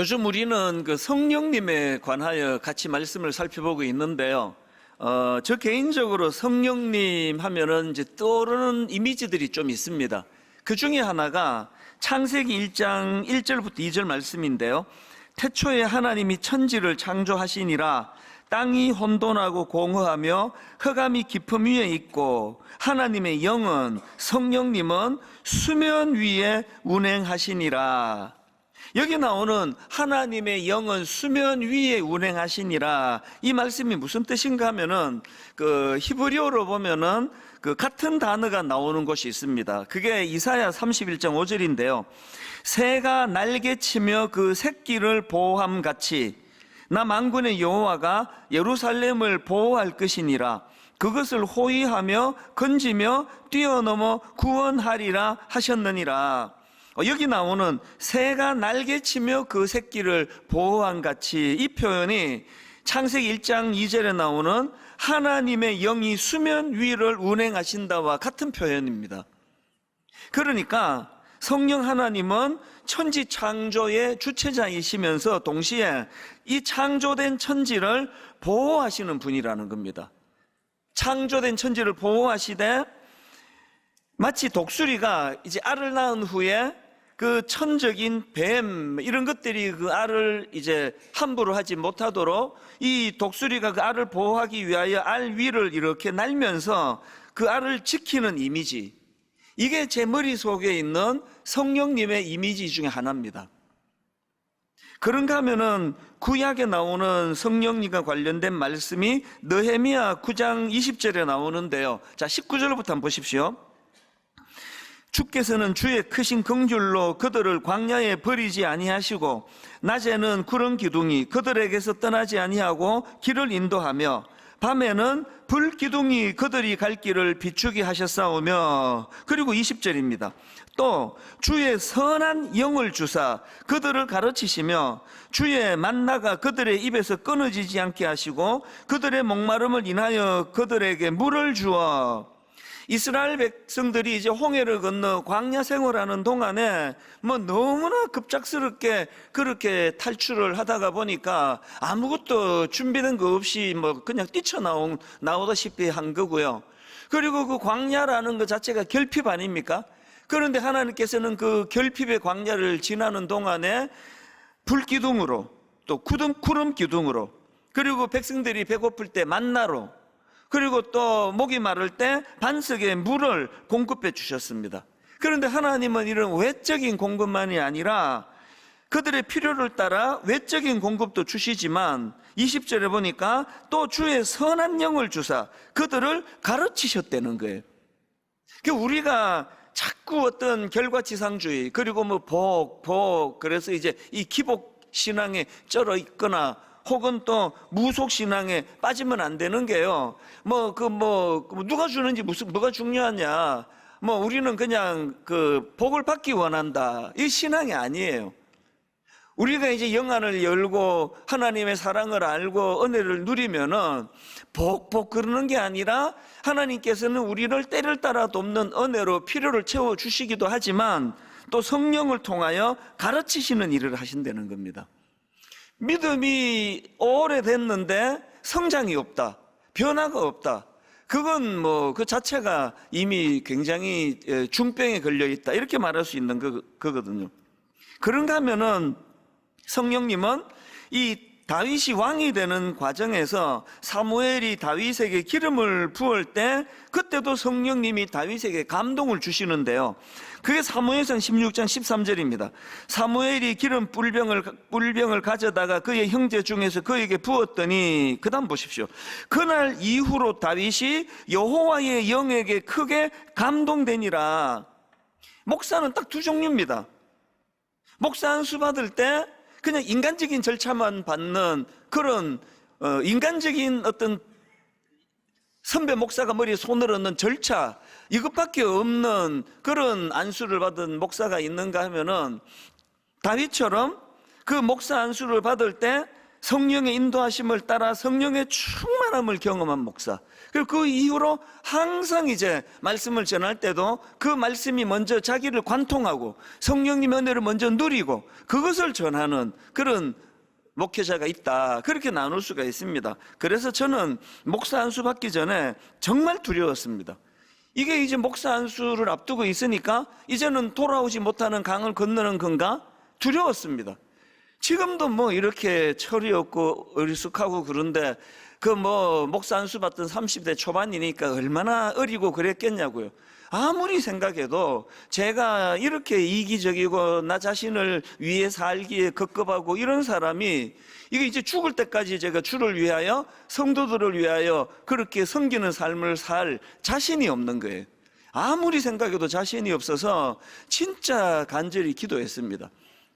요즘 우리는 그 성령님에 관하여 같이 말씀을 살펴보고 있는데요. 저 개인적으로 성령님 하면은 이제 떠오르는 이미지들이 좀 있습니다. 그 중에 하나가 창세기 1장 1절부터 2절 말씀인데요. 태초에 하나님이 천지를 창조하시니라. 땅이 혼돈하고 공허하며 흑암이 깊음 위에 있고 하나님의 영은 성령님은 수면 위에 운행하시니라. 여기 나오는 하나님의 영은 수면 위에 운행하시니라, 이 말씀이 무슨 뜻인가 하면은 그 히브리어로 보면은 그 같은 단어가 나오는 곳이 있습니다. 그게 이사야 31장 5절인데요. 새가 날개치며 그 새끼를 보호함 같이 나 만군의 여호와가 예루살렘을 보호할 것이니라. 그것을 호위하며 건지며 뛰어넘어 구원하리라 하셨느니라. 여기 나오는 새가 날개치며 그 새끼를 보호한 같이, 이 표현이 창세기 1장 2절에 나오는 하나님의 영이 수면 위를 운행하신다와 같은 표현입니다. 그러니까 성령 하나님은 천지 창조의 주체자이시면서 동시에 이 창조된 천지를 보호하시는 분이라는 겁니다. 창조된 천지를 보호하시되 마치 독수리가 이제 알을 낳은 후에 그 천적인 뱀 이런 것들이 그 알을 이제 함부로 하지 못하도록 이 독수리가 그 알을 보호하기 위하여 알 위를 이렇게 날면서 그 알을 지키는 이미지, 이게 제 머릿속에 있는 성령님의 이미지 중에 하나입니다. 그런가 하면은 구약에 나오는 성령님과 관련된 말씀이 느헤미야 9장 20절에 나오는데요. 자, 19절부터 한번 보십시오. 주께서는 주의 크신 긍휼로 그들을 광야에 버리지 아니하시고 낮에는 구름 기둥이 그들에게서 떠나지 아니하고 길을 인도하며 밤에는 불 기둥이 그들이 갈 길을 비추게 하셨사오며, 그리고 20절입니다. 또 주의 선한 영을 주사 그들을 가르치시며 주의 만나가 그들의 입에서 끊어지지 않게 하시고 그들의 목마름을 인하여 그들에게 물을 주어. 이스라엘 백성들이 이제 홍해를 건너 광야 생활하는 동안에 뭐 너무나 급작스럽게 그렇게 탈출을 하다가 보니까 아무것도 준비된 거 없이 뭐 그냥 뛰쳐나오다시피 한 거고요. 그리고 그 광야라는 것 자체가 결핍 아닙니까? 그런데 하나님께서는 그 결핍의 광야를 지나는 동안에 불기둥으로, 또 구름 기둥으로, 그리고 백성들이 배고플 때 만나로, 그리고 또 목이 마를 때 반석에 물을 공급해 주셨습니다. 그런데 하나님은 이런 외적인 공급만이 아니라 그들의 필요를 따라 외적인 공급도 주시지만 20절에 보니까 또 주의 선한 영을 주사 그들을 가르치셨다는 거예요. 우리가 자꾸 어떤 결과지상주의, 그리고 뭐 그래서 이제 이 기복 신앙에 쩔어 있거나 혹은 또 무속 신앙에 빠지면 안 되는 게요. 누가 주는지 뭐가 중요하냐. 우리는 그냥 그 복을 받기 원한다. 이 신앙이 아니에요. 우리가 이제 영안을 열고 하나님의 사랑을 알고 은혜를 누리면은 복 그러는 게 아니라 하나님께서는 우리를 때를 따라 돕는 은혜로 필요를 채워 주시기도 하지만 또 성령을 통하여 가르치시는 일을 하신다는 겁니다. 믿음이 오래됐는데 성장이 없다, 변화가 없다, 그건 그 자체가 이미 굉장히 중병에 걸려 있다, 이렇게 말할 수 있는 거거든요. 그런가 하면은 성령님은 이 다윗이 왕이 되는 과정에서 사무엘이 다윗에게 기름을 부을 때 그때도 성령님이 다윗에게 감동을 주시는데요. 그게 사무엘상 16장 13절입니다. 사무엘이 기름 뿔병을 가져다가 그의 형제 중에서 그에게 부었더니, 그 다음 보십시오. 그날 이후로 다윗이 여호와의 영에게 크게 감동되니라. 목사는 딱 두 종류입니다. 목사 안수 받을 때 그냥 인간적인 절차만 받는 그런 인간적인 어떤 선배 목사가 머리에 손을 얹는 절차, 이것밖에 없는 그런 안수를 받은 목사가 있는가 하면은 다윗처럼 그 목사 안수를 받을 때 성령의 인도하심을 따라 성령의 충만함을 경험한 목사. 그리고 그 이후로 항상 이제 말씀을 전할 때도 그 말씀이 먼저 자기를 관통하고 성령님의 은혜를 먼저 누리고 그것을 전하는 그런 목회자가 있다, 그렇게 나눌 수가 있습니다. 그래서 저는 목사 안수 받기 전에 정말 두려웠습니다. 이게 이제 목사 안수를 앞두고 있으니까 이제는 돌아오지 못하는 강을 건너는 건가? 두려웠습니다. 지금도 뭐 이렇게 철이 없고 어리숙하고 그런데 그 뭐 목사 안수 받던 30대 초반이니까 얼마나 어리고 그랬겠냐고요. 아무리 생각해도 제가 이렇게 이기적이고 나 자신을 위해 살기에 급급하고 이런 사람이 이게 이제 죽을 때까지 제가 주를 위하여 성도들을 위하여 그렇게 섬기는 삶을 살 자신이 없는 거예요. 아무리 생각해도 자신이 없어서 진짜 간절히 기도했습니다.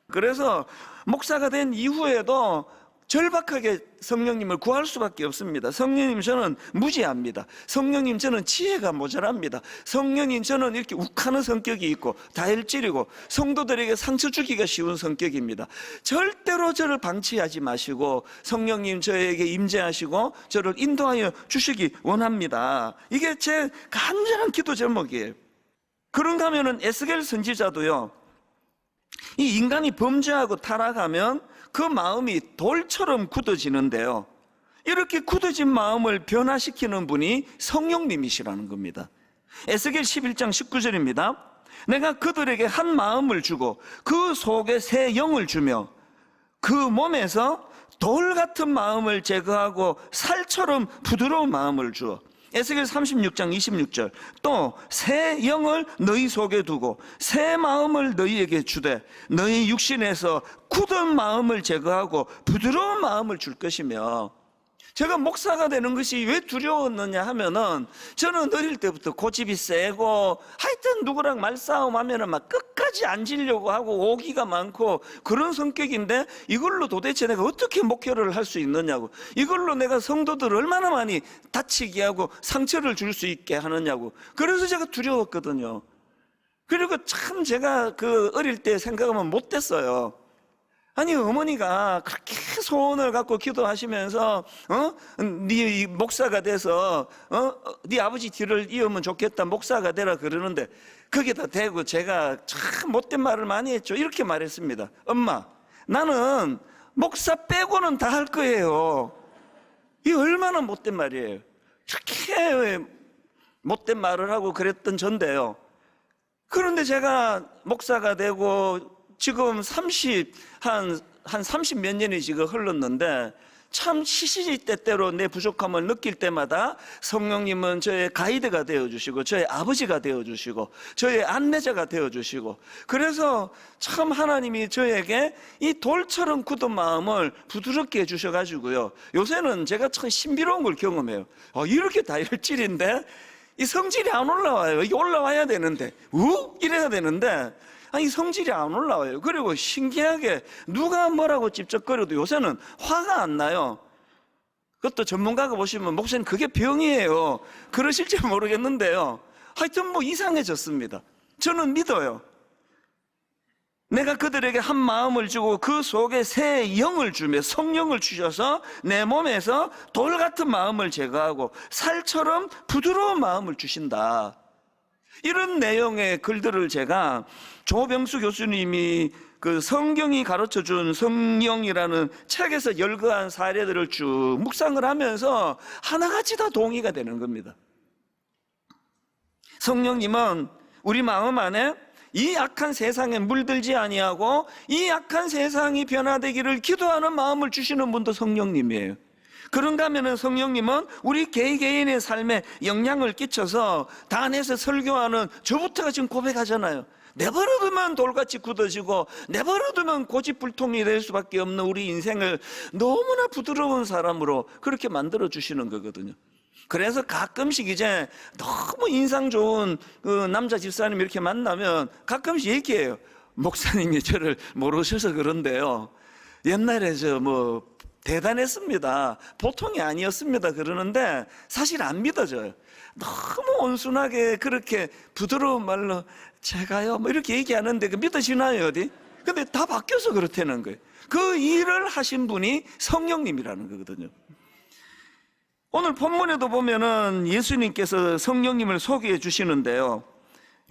그래서 목사가 된 이후에도 절박하게 성령님을 구할 수밖에 없습니다. 성령님 저는 무지합니다. 성령님 저는 지혜가 모자랍니다. 성령님 저는 이렇게 욱하는 성격이 있고 다혈질이고 성도들에게 상처 주기가 쉬운 성격입니다. 절대로 저를 방치하지 마시고 성령님 저에게 임재하시고 저를 인도하여 주시기 원합니다. 이게 제 간절한 기도 제목이에요. 그런가 하면은 에스겔 선지자도요, 이 인간이 범죄하고 타락하면 그 마음이 돌처럼 굳어지는데요, 이렇게 굳어진 마음을 변화시키는 분이 성령님이시라는 겁니다. 에스겔 11장 19절입니다. 내가 그들에게 한 마음을 주고 그 속에 새 영을 주며 그 몸에서 돌 같은 마음을 제거하고 살처럼 부드러운 마음을 주어. 에스겔 36장 26절 또 새 영을 너희 속에 두고 새 마음을 너희에게 주되 너희 육신에서 굳은 마음을 제거하고 부드러운 마음을 줄 것이며. 제가 목사가 되는 것이 왜 두려웠느냐 하면은 저는 어릴 때부터 고집이 세고 하여튼 누구랑 말싸움 하면은 막 끝까지 앉으려고 하고 오기가 많고 그런 성격인데 이걸로 도대체 내가 어떻게 목회를 할 수 있느냐고, 이걸로 내가 성도들 얼마나 많이 다치게 하고 상처를 줄 수 있게 하느냐고, 그래서 제가 두려웠거든요. 그리고 참 제가 그 어릴 때 생각하면 못됐어요. 아니 어머니가 그렇게 소원을 갖고 기도하시면서 네 목사가 돼서 네 아버지 뒤를 이으면 좋겠다, 목사가 되라 그러는데 거기다 대고 제가 참 못된 말을 많이 했죠. 이렇게 말했습니다. 엄마, 나는 목사 빼고는 다 할 거예요. 이 얼마나 못된 말이에요. 이렇게 못된 말을 하고 그랬던 전데요. 그런데 제가 목사가 되고 지금 한 30 몇 년이 지금 흘렀는데 참 시시때때로 내 부족함을 느낄 때마다 성령님은 저의 가이드가 되어주시고 저의 아버지가 되어주시고 저의 안내자가 되어주시고, 그래서 참 하나님이 저에게 이 돌처럼 굳은 마음을 부드럽게 해주셔가지고요, 요새는 제가 참 신비로운 걸 경험해요. 이렇게 다혈질인데 이 성질이 안 올라와요. 이게 올라와야 되는데 이래야 되는데 아니 성질이 안 올라와요. 그리고 신기하게 누가 뭐라고 찝쩍거려도 요새는 화가 안 나요. 그것도 전문가가 보시면 목사님 그게 병이에요 그러실지 모르겠는데요, 하여튼 뭐 이상해졌습니다. 저는 믿어요. 내가 그들에게 한 마음을 주고 그 속에 새 영을 주며 성령을 주셔서 내 몸에서 돌 같은 마음을 제거하고 살처럼 부드러운 마음을 주신다. 이런 내용의 글들을 제가 조병수 교수님이 그 성경이 가르쳐준 성령이라는 책에서 열거한 사례들을 쭉 묵상을 하면서 하나같이 다 동의가 되는 겁니다. 성령님은 우리 마음 안에 이 악한 세상에 물들지 아니하고 이 악한 세상이 변화되기를 기도하는 마음을 주시는 분도 성령님이에요. 그런가 하면은 성령님은 우리 개개인의 삶에 영향을 끼쳐서 단에서 설교하는 저부터가 지금 고백하잖아요. 내버려두면 돌같이 굳어지고 내버려두면 고집불통이 될 수밖에 없는 우리 인생을 너무나 부드러운 사람으로 그렇게 만들어 주시는 거거든요. 그래서 가끔씩 이제 너무 인상 좋은 그 남자 집사님 이렇게 만나면 가끔씩 얘기해요. 목사님이 저를 모르셔서 그런데요, 옛날에 대단했습니다, 보통이 아니었습니다 그러는데 사실 안 믿어져요. 너무 온순하게 그렇게 부드러운 말로 제가요 뭐 이렇게 얘기하는데 그 믿어지나요 어디? 근데 다 바뀌어서 그렇다는 거예요. 그 일을 하신 분이 성령님이라는 거거든요. 오늘 본문에도 보면은 예수님께서 성령님을 소개해 주시는데요.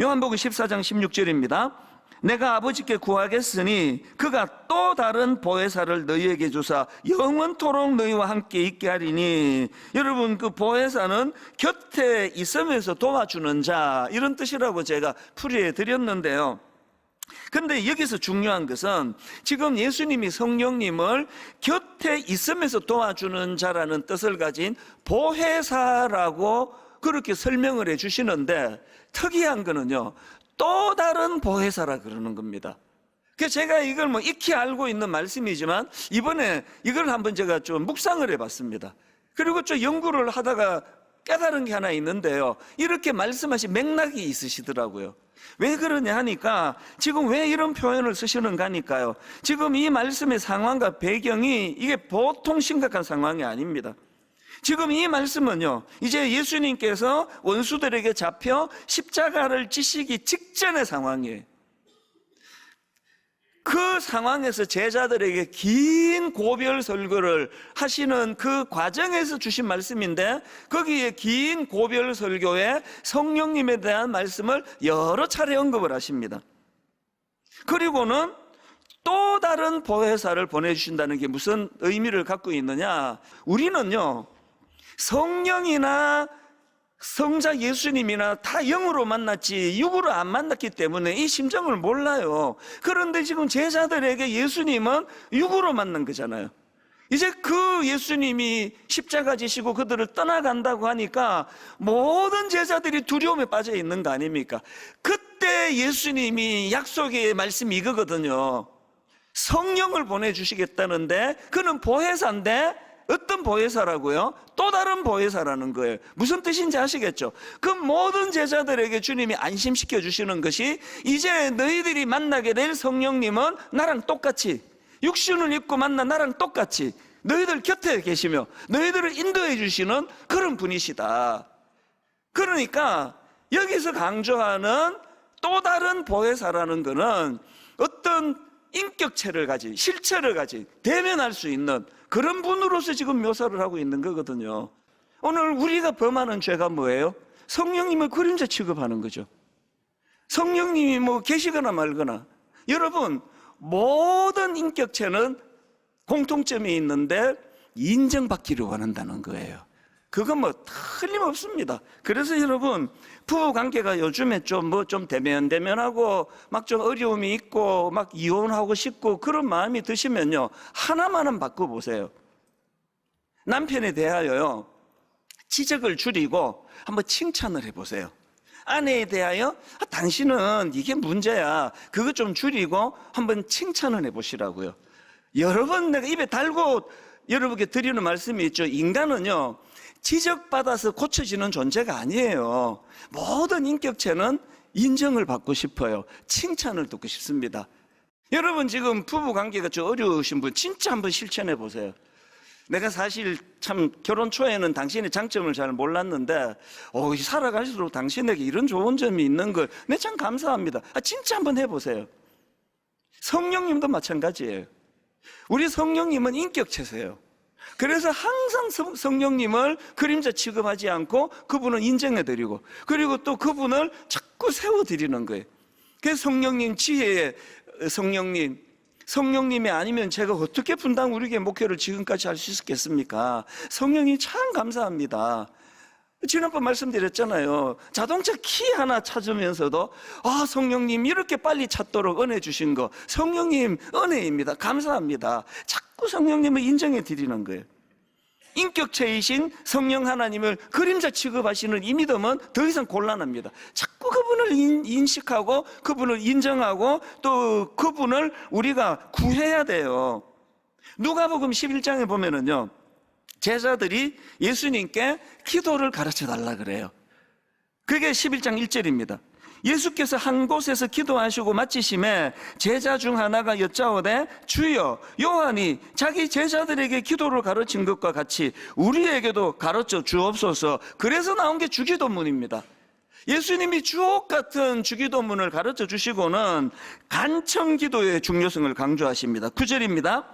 요한복음 14장 16절입니다. 내가 아버지께 구하겠으니 그가 또 다른 보혜사를 너희에게 주사 영원토록 너희와 함께 있게 하리니. 여러분, 그 보혜사는 곁에 있으면서 도와주는 자, 이런 뜻이라고 제가 풀이해 드렸는데요. 근데 여기서 중요한 것은 지금 예수님이 성령님을 곁에 있으면서 도와주는 자라는 뜻을 가진 보혜사라고 그렇게 설명을 해 주시는데, 특이한 거는요, 또 다른 보혜사라 그러는 겁니다. 그래서 제가 이걸 뭐 익히 알고 있는 말씀이지만 이번에 이걸 한번 제가 좀 묵상을 해봤습니다. 그리고 좀 연구를 하다가 깨달은 게 하나 있는데요, 이렇게 말씀하신 맥락이 있으시더라고요. 왜 그러냐 하니까 지금 왜 이런 표현을 쓰시는가 하니까요, 지금 이 말씀의 상황과 배경이 이게 보통 심각한 상황이 아닙니다. 지금 이 말씀은요, 이제 예수님께서 원수들에게 잡혀 십자가를 지시기 직전의 상황이에요. 그 상황에서 제자들에게 긴 고별 설교를 하시는 그 과정에서 주신 말씀인데, 거기에 긴 고별 설교에 성령님에 대한 말씀을 여러 차례 언급을 하십니다. 그리고는 또 다른 보혜사를 보내주신다는 게 무슨 의미를 갖고 있느냐, 우리는요 성령이나 성자 예수님이나 다 영으로 만났지 육으로 안 만났기 때문에 이 심정을 몰라요. 그런데 지금 제자들에게 예수님은 육으로 만난 거잖아요. 이제 그 예수님이 십자가 지시고 그들을 떠나간다고 하니까 모든 제자들이 두려움에 빠져 있는 거 아닙니까? 그때 예수님이 약속의 말씀이 이거거든요. 성령을 보내주시겠다는데, 그는 보혜사인데 어떤 보혜사라고요? 또 다른 보혜사라는 거예요. 무슨 뜻인지 아시겠죠? 그 모든 제자들에게 주님이 안심시켜 주시는 것이, 이제 너희들이 만나게 될 성령님은 나랑 똑같이 육신을 입고 만나 나랑 똑같이 너희들 곁에 계시며 너희들을 인도해 주시는 그런 분이시다. 그러니까 여기서 강조하는 또 다른 보혜사라는 것은 어떤 인격체를 가진, 실체를 가진, 대면할 수 있는 그런 분으로서 지금 묘사를 하고 있는 거거든요. 오늘 우리가 범하는 죄가 뭐예요? 성령님을 그림자 취급하는 거죠. 성령님이 뭐 계시거나 말거나. 여러분, 모든 인격체는 공통점이 있는데 인정받기를 원한다는 거예요. 그건 뭐 틀림없습니다. 그래서 여러분, 부부 관계가 요즘에 좀 대면하고 막 좀 어려움이 있고 막 이혼하고 싶고 그런 마음이 드시면요, 하나만은 바꿔보세요. 남편에 대하여요, 지적을 줄이고 한번 칭찬을 해보세요. 아내에 대하여 당신은 이게 문제야, 그거 좀 줄이고 한번 칭찬을 해보시라고요. 여러 번 내가 입에 달고 여러분께 드리는 말씀이 있죠. 인간은요, 지적받아서 고쳐지는 존재가 아니에요. 모든 인격체는 인정을 받고 싶어요. 칭찬을 듣고 싶습니다. 여러분, 지금 부부관계가 좀 어려우신 분 진짜 한번 실천해 보세요. 내가 사실 참 결혼 초에는 당신의 장점을 잘 몰랐는데 살아갈수록 당신에게 이런 좋은 점이 있는 걸 내가 참 감사합니다. 진짜 한번 해보세요. 성령님도 마찬가지예요. 우리 성령님은 인격체세요. 그래서 항상 성령님을 그림자 취급하지 않고 그분을 인정해드리고, 그리고 또 그분을 자꾸 세워드리는 거예요. 그래서 성령님 지혜의 성령님이 아니면 제가 어떻게 분당 우리교회 목회를 지금까지 할 수 있었겠습니까? 성령이 참 감사합니다. 지난번 말씀드렸잖아요. 자동차 키 하나 찾으면서도 성령님 이렇게 빨리 찾도록 은혜 주신 거, 성령님 은혜입니다. 감사합니다. 자꾸 성령님을 인정해 드리는 거예요. 인격체이신 성령 하나님을 그림자 취급하시는 이 믿음은 더 이상 곤란합니다. 자꾸 그분을 인식하고 그분을 인정하고 또 그분을 우리가 구해야 돼요. 누가복음 11장에 보면은요, 제자들이 예수님께 기도를 가르쳐 달라 그래요. 그게 11장 1절입니다. 예수께서 한 곳에서 기도하시고 마치심에 제자 중 하나가 여짜오되 주여, 요한이 자기 제자들에게 기도를 가르친 것과 같이 우리에게도 가르쳐 주옵소서. 그래서 나온 게 주기도문입니다. 예수님이 주옥 같은 주기도문을 가르쳐 주시고는 간청 기도의 중요성을 강조하십니다. 9절입니다.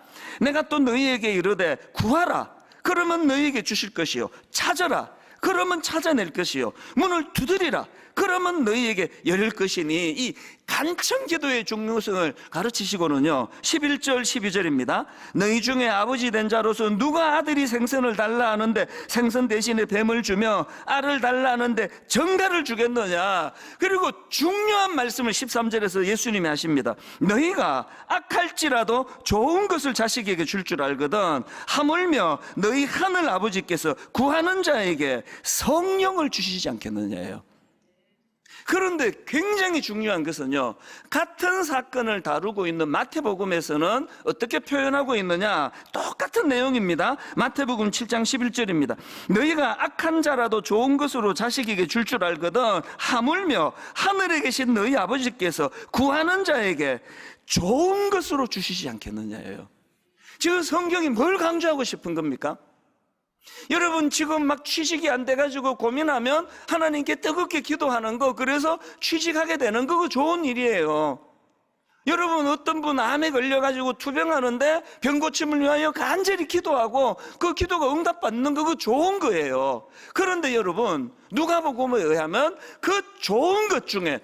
내가 또 너희에게 이르되 구하라 그러면 너희에게 주실 것이요 찾아라 그러면 찾아낼 것이요 문을 두드리라 그러면 너희에게 열릴 것이니, 이 간청 기도의 중요성을 가르치시고는요 11절 12절입니다 너희 중에 아버지 된 자로서 누가 아들이 생선을 달라 하는데 생선 대신에 뱀을 주며 알을 달라 하는데 정갈을 주겠느냐. 그리고 중요한 말씀을 13절에서 예수님이 하십니다. 너희가 악할지라도 좋은 것을 자식에게 줄 줄 알거든 하물며 너희 하늘 아버지께서 구하는 자에게 성령을 주시지 않겠느냐예요. 그런데 굉장히 중요한 것은요, 같은 사건을 다루고 있는 마태복음에서는 어떻게 표현하고 있느냐, 똑같은 내용입니다. 마태복음 7장 11절입니다 너희가 악한 자라도 좋은 것으로 자식에게 줄 줄 알거든 하물며 하늘에 계신 너희 아버지께서 구하는 자에게 좋은 것으로 주시지 않겠느냐예요. 지금 성경이 뭘 강조하고 싶은 겁니까? 여러분 지금 막 취직이 안 돼가지고 고민하면 하나님께 뜨겁게 기도하는 거, 그래서 취직하게 되는 거, 그거 좋은 일이에요. 여러분 어떤 분 암에 걸려가지고 투병하는데 병 고침을 위하여 간절히 기도하고 그 기도가 응답받는 거, 그거 좋은 거예요. 그런데 여러분 누가복음에 의하면 그 좋은 것 중에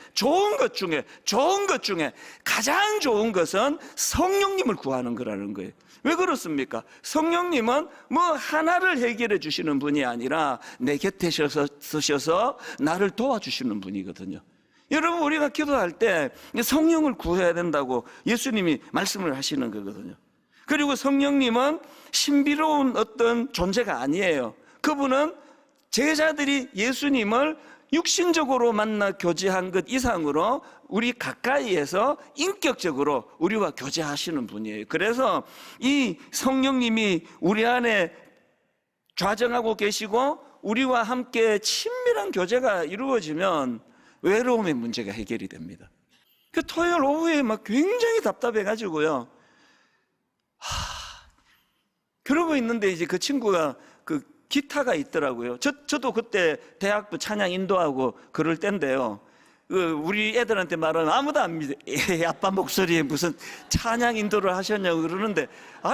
가장 좋은 것은 성령님을 구하는 거라는 거예요. 왜 그렇습니까? 성령님은 뭐 하나를 해결해 주시는 분이 아니라 내 곁에 서셔서 나를 도와주시는 분이거든요. 여러분 우리가 기도할 때 성령을 구해야 된다고 예수님이 말씀을 하시는 거거든요. 그리고 성령님은 신비로운 어떤 존재가 아니에요. 그분은 제자들이 예수님을 육신적으로 만나 교제한 것 이상으로 우리 가까이에서 인격적으로 우리와 교제하시는 분이에요. 그래서 이 성령님이 우리 안에 좌정하고 계시고 우리와 함께 친밀한 교제가 이루어지면 외로움의 문제가 해결이 됩니다. 그 토요일 오후에 막 굉장히 답답해가지고요, 그러고 있는데 이제 그 친구가 그 기타가 있더라고요. 저도 그때 대학부 찬양 인도하고 그럴 때인데요, 우리 애들한테 말하면 아무도 안 믿어. 아빠 목소리에 무슨 찬양 인도를 하셨냐고 그러는데,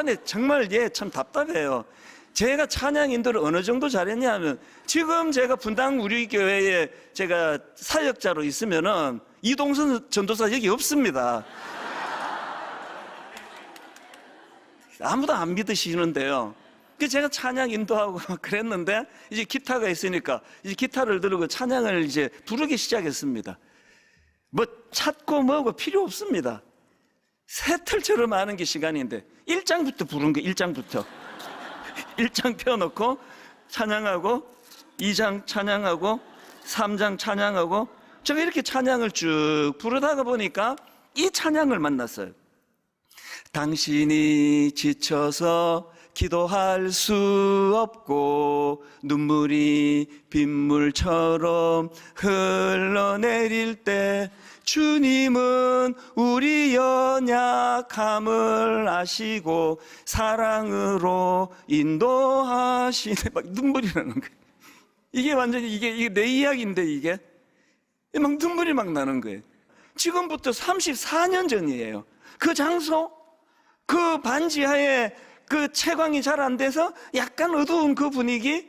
네, 정말 참 답답해요. 제가 찬양 인도를 어느 정도 잘했냐면, 지금 제가 분당 우리 교회에 제가 사역자로 있으면은 이동선 전도사 여기 없습니다. 아무도 안 믿으시는데요, 제가 찬양 인도하고 그랬는데 이제 기타가 있으니까 이제 기타를 들고 찬양을 이제 부르기 시작했습니다. 뭐 찾고 뭐고 필요 없습니다. 새틀처럼 하는 게 시간인데 1장부터 부른 거, 1장부터 1장 펴놓고 찬양하고 2장 찬양하고 3장 찬양하고, 제가 이렇게 찬양을 쭉 부르다가 보니까 이 찬양을 만났어요. 당신이 지쳐서 기도할 수 없고 눈물이 빗물처럼 흘러내릴 때 주님은 우리 연약함을 아시고 사랑으로 인도하시네. 막 눈물이 나는 거예요. 이게 완전히 이게 내 이야기인데 이게 막 눈물이 막 나는 거예요. 지금부터 34년 전이에요. 그 장소, 그 반지하에 그 채광이 잘 안 돼서 약간 어두운 그 분위기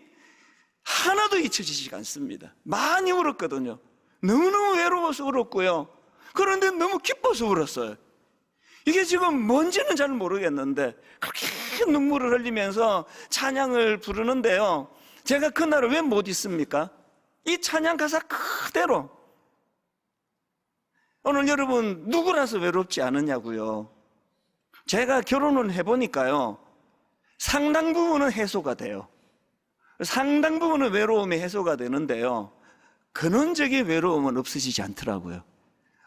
하나도 잊혀지지가 않습니다. 많이 울었거든요. 너무너무 외로워서 울었고요, 그런데 너무 기뻐서 울었어요. 이게 지금 뭔지는 잘 모르겠는데 그렇게 눈물을 흘리면서 찬양을 부르는데요, 제가 그날을 왜 못 잊습니까? 이 찬양 가사 그대로. 오늘 여러분 누구라서 외롭지 않으냐고요. 제가 결혼을 해보니까요, 상당 부분은 해소가 돼요. 상당 부분은 외로움이 해소가 되는데요, 근원적인 외로움은 없어지지 않더라고요.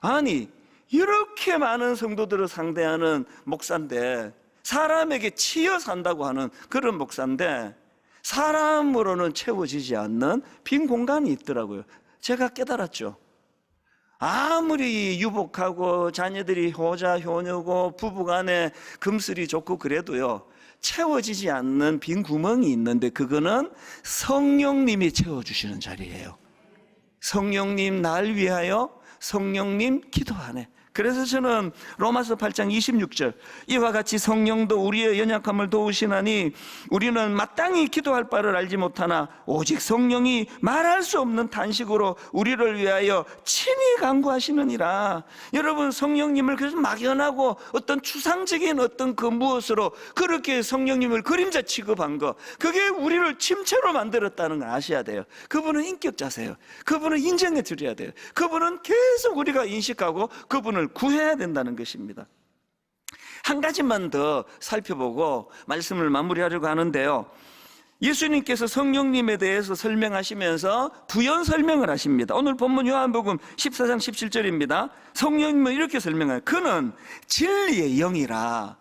아니, 이렇게 많은 성도들을 상대하는 목사인데, 사람에게 치여 산다고 하는 그런 목사인데 사람으로는 채워지지 않는 빈 공간이 있더라고요. 제가 깨달았죠. 아무리 유복하고 자녀들이 효자 효녀고 부부간에 금슬이 좋고 그래도요, 채워지지 않는 빈 구멍이 있는데 그거는 성령님이 채워주시는 자리예요. 성령님 날 위하여 성령님 기도하네. 그래서 저는 로마서 8장 26절 이와 같이 성령도 우리의 연약함을 도우시나니 우리는 마땅히 기도할 바를 알지 못하나 오직 성령이 말할 수 없는 탄식으로 우리를 위하여 친히 간구하시느니라. 여러분, 성령님을 그래서 막연하고 어떤 추상적인 어떤 그 무엇으로 그렇게 성령님을 그림자 취급한 거, 그게 우리를 침체로 만들었다는 걸 아셔야 돼요. 그분은 인격자세요. 그분은 인정해 드려야 돼요. 그분은 계속 우리가 인식하고 그분을 구해야 된다는 것입니다. 한 가지만 더 살펴보고 말씀을 마무리하려고 하는데요, 예수님께서 성령님에 대해서 설명하시면서 부연 설명을 하십니다. 오늘 본문 요한복음 14장 17절입니다. 성령님은 이렇게 설명해요. 그는 진리의 영이라.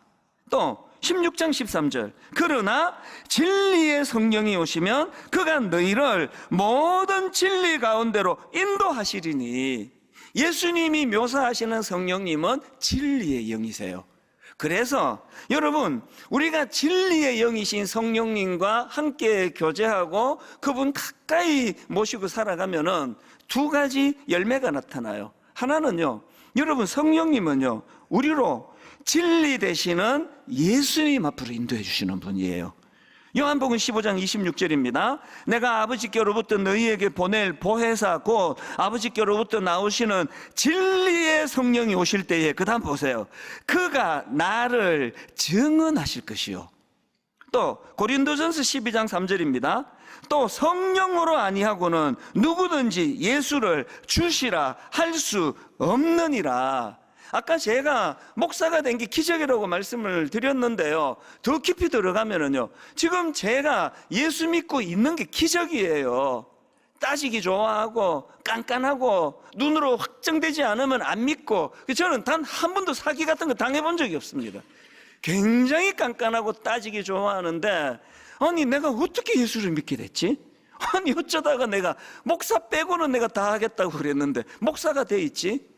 또 16장 13절 그러나 진리의 성령이 오시면 그가 너희를 모든 진리 가운데로 인도하시리니. 예수님이 묘사하시는 성령님은 진리의 영이세요. 그래서 여러분, 우리가 진리의 영이신 성령님과 함께 교제하고 그분 가까이 모시고 살아가면은 두 가지 열매가 나타나요. 하나는요, 여러분, 성령님은요 우리로 진리 되시는 예수님 앞으로 인도해 주시는 분이에요. 요한복음 15장 26절입니다. 내가 아버지께로부터 너희에게 보낼 보혜사 곧 아버지께로부터 나오시는 진리의 성령이 오실 때에, 그 다음 보세요, 그가 나를 증언하실 것이요. 또 고린도전서 12장 3절입니다. 또 성령으로 아니하고는 누구든지 예수를 주시라 할 수 없느니라. 아까 제가 목사가 된 게 기적이라고 말씀을 드렸는데요, 더 깊이 들어가면은요, 지금 제가 예수 믿고 있는 게 기적이에요. 따지기 좋아하고 깐깐하고 눈으로 확정되지 않으면 안 믿고, 저는 단 한 번도 사기 같은 거 당해본 적이 없습니다. 굉장히 깐깐하고 따지기 좋아하는데, 아니 내가 어떻게 예수를 믿게 됐지? 아니 어쩌다가 내가 목사 빼고는 내가 다 하겠다고 그랬는데 목사가 돼 있지?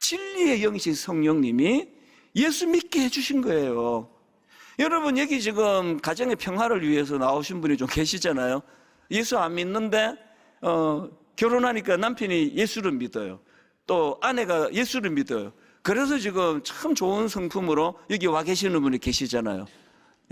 진리의 영이신 성령님이 예수 믿게 해주신 거예요. 여러분, 여기 지금 가정의 평화를 위해서 나오신 분이 좀 계시잖아요. 예수 안 믿는데 결혼하니까 남편이 예수를 믿어요. 또 아내가 예수를 믿어요. 그래서 지금 참 좋은 성품으로 여기 와 계시는 분이 계시잖아요.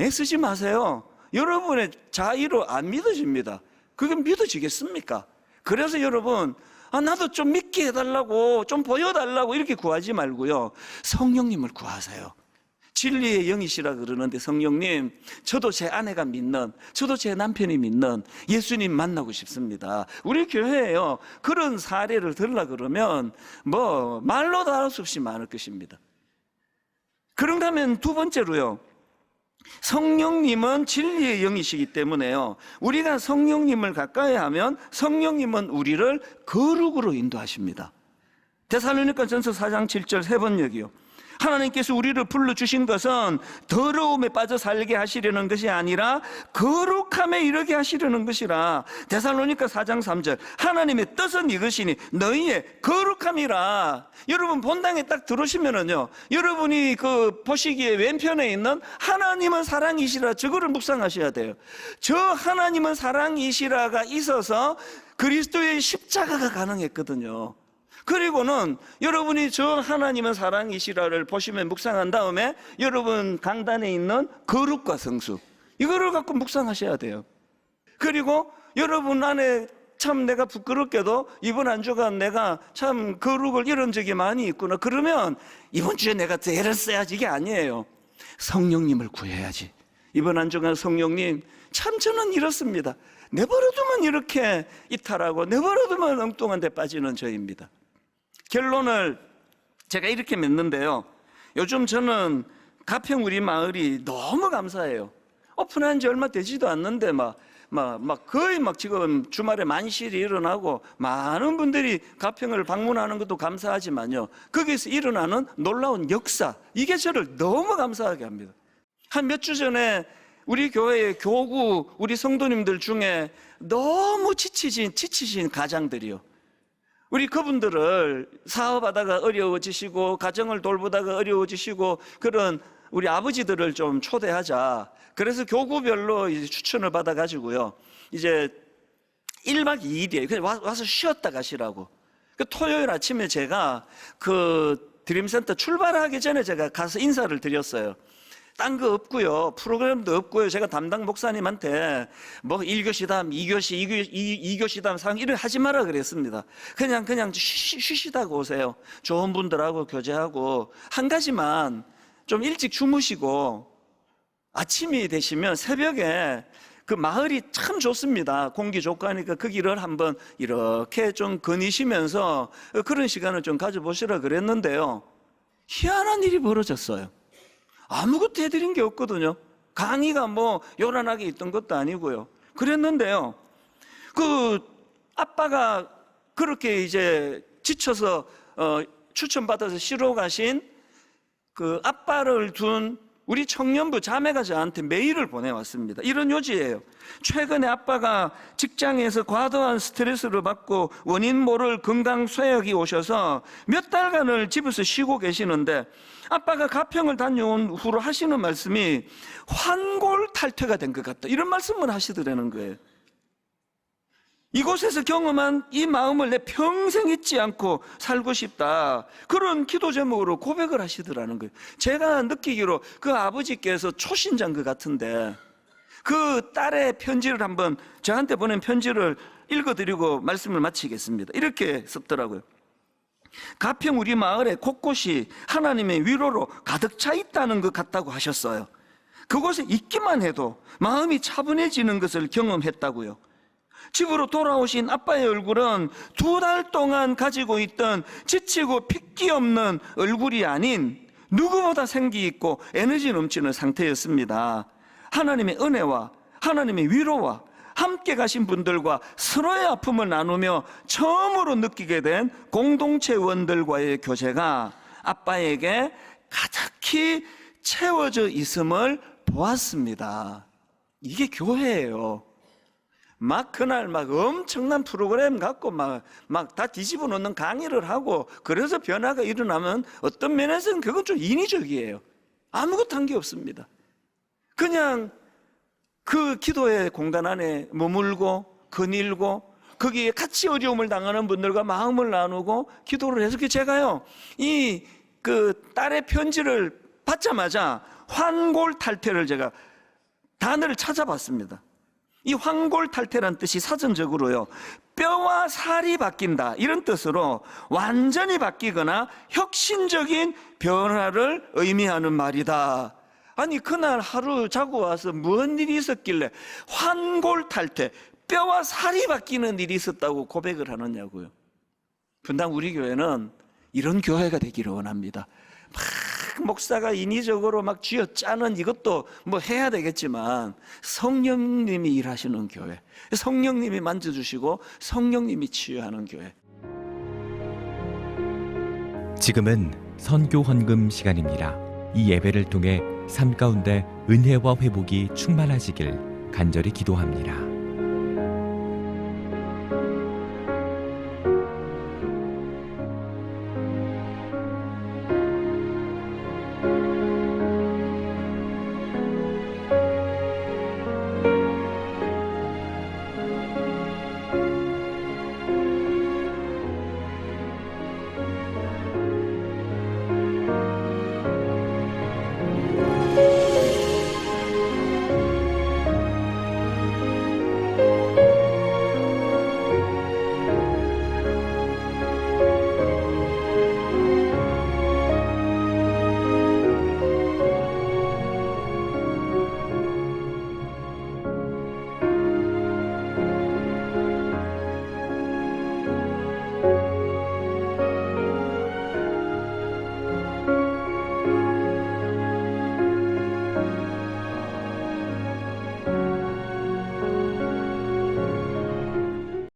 애쓰지 마세요. 여러분의 자의로 안 믿어집니다. 그게 믿어지겠습니까? 그래서 여러분, 나도 좀 믿게 해달라고, 좀 보여달라고 이렇게 구하지 말고요, 성령님을 구하세요. 진리의 영이시라 그러는데, 성령님, 저도 제 아내가 믿는, 저도 제 남편이 믿는 예수님 만나고 싶습니다. 우리 교회에요, 그런 사례를 들으려 그러면 뭐 말로 다 할 수 없이 많을 것입니다. 그런가 하면 두 번째로요, 성령님은 진리의 영이시기 때문에요, 우리가 성령님을 가까이 하면 성령님은 우리를 거룩으로 인도하십니다. 데살로니가전서 4장 7절 세 번역이요. 하나님께서 우리를 불러주신 것은 더러움에 빠져 살게 하시려는 것이 아니라 거룩함에 이르게 하시려는 것이라. 데살로니가 4장 3절 하나님의 뜻은 이것이니 너희의 거룩함이라. 여러분, 본당에 딱 들어오시면은요, 여러분이 그 보시기에 왼편에 있는 하나님은 사랑이시라, 저거를 묵상하셔야 돼요. 저 하나님은 사랑이시라가 있어서 그리스도의 십자가가 가능했거든요. 그리고는 여러분이 저 하나님은 사랑이시라를 보시면 묵상한 다음에 여러분 강단에 있는 거룩과 성수, 이거를 갖고 묵상하셔야 돼요. 그리고 여러분 안에 참 내가 부끄럽게도 이번 한 주간 내가 참 거룩을 잃은 적이 많이 있구나, 그러면 이번 주에 내가 애를 써야지, 이게 아니에요. 성령님을 구해야지. 이번 한 주간 성령님, 참 저는 이렇습니다. 내버려두면 이렇게 이탈하고 내버려두면 엉뚱한 데 빠지는 저입니다. 결론을 제가 이렇게 맺는데요, 요즘 저는 가평 우리 마을이 너무 감사해요. 오픈한 지 얼마 되지도 않는데 거의 지금 주말에 만실이 일어나고 많은 분들이 가평을 방문하는 것도 감사하지만요, 거기서 일어나는 놀라운 역사, 이게 저를 너무 감사하게 합니다. 한 몇 주 전에 우리 교회의 교구 우리 성도님들 중에 너무 지치신 가장들이요, 우리 그분들을 사업하다가 어려워지시고 가정을 돌보다가 어려워지시고 그런 우리 아버지들을 좀 초대하자. 그래서 교구별로 이제 추천을 받아가지고요, 이제 1박 2일이에요. 그냥 와서 쉬었다 가시라고. 그 토요일 아침에 제가 그 드림센터 출발하기 전에 제가 가서 인사를 드렸어요. 딴 거 없고요. 프로그램도 없고요. 제가 담당 목사님한테 뭐 1교시담, 2교시담 상황 이런 하지 마라 그랬습니다. 그냥 쉬시다가 오세요. 좋은 분들하고 교제하고 한 가지만 좀 일찍 주무시고 아침이 되시면 새벽에 그 마을이 참 좋습니다. 공기 좋고 하니까 그 길을 한번 이렇게 좀 거니시면서 그런 시간을 좀 가져보시라 그랬는데요. 희한한 일이 벌어졌어요. 아무것도 해드린 게 없거든요. 강의가 뭐 요란하게 있던 것도 아니고요. 그랬는데요. 그 아빠가 그렇게 이제 지쳐서 추천받아서 쉬러 가신 그 아빠를 둔 우리 청년부 자매가 저한테 메일을 보내왔습니다. 이런 요지예요. 최근에 아빠가 직장에서 과도한 스트레스를 받고 원인 모를 건강 쇠약이 오셔서 몇 달간을 집에서 쉬고 계시는데 아빠가 가평을 다녀온 후로 하시는 말씀이 환골탈퇴가 된 것 같다. 이런 말씀을 하시더라는 거예요. 이곳에서 경험한 이 마음을 내 평생 잊지 않고 살고 싶다. 그런 기도 제목으로 고백을 하시더라는 거예요. 제가 느끼기로 그 아버지께서 초신자인 것 같은데 그 딸의 편지를 한번 저한테 보낸 편지를 읽어드리고 말씀을 마치겠습니다. 이렇게 썼더라고요. 가평 우리 마을에 곳곳이 하나님의 위로로 가득 차 있다는 것 같다고 하셨어요. 그곳에 있기만 해도 마음이 차분해지는 것을 경험했다고요. 집으로 돌아오신 아빠의 얼굴은 2달 동안 가지고 있던 지치고 핏기 없는 얼굴이 아닌 누구보다 생기 있고 에너지 넘치는 상태였습니다. 하나님의 은혜와 하나님의 위로와 함께 가신 분들과 서로의 아픔을 나누며 처음으로 느끼게 된 공동체원들과의 교제가 아빠에게 가득히 채워져 있음을 보았습니다. 이게 교회예요. 막 그날 막 엄청난 프로그램 갖고 막 다 뒤집어 놓는 강의를 하고 그래서 변화가 일어나면 어떤 면에서는 그건 좀 인위적이에요. 아무것도 한 게 없습니다. 그냥 그 기도의 공간 안에 머물고 거닐고 거기에 같이 어려움을 당하는 분들과 마음을 나누고 기도를 해서 제가요 이 그 딸의 편지를 받자마자 환골탈퇴를 제가 단어를 찾아봤습니다. 이 환골탈퇴란 뜻이 사전적으로요 뼈와 살이 바뀐다 이런 뜻으로 완전히 바뀌거나 혁신적인 변화를 의미하는 말이다. 아니 그날 하루 자고 와서 무슨 일이 있었길래 환골탈퇴 뼈와 살이 바뀌는 일이 있었다고 고백을 하느냐고요. 분당 우리 교회는 이런 교회가 되기를 원합니다. 막 목사가 인위적으로 막 쥐어짜는 이것도 뭐 해야 되겠지만 성령님이 일하시는 교회, 성령님이 만져주시고 성령님이 치유하는 교회. 지금은 선교 헌금 시간입니다. 이 예배를 통해 삶 가운데 은혜와 회복이 충만하시길 간절히 기도합니다.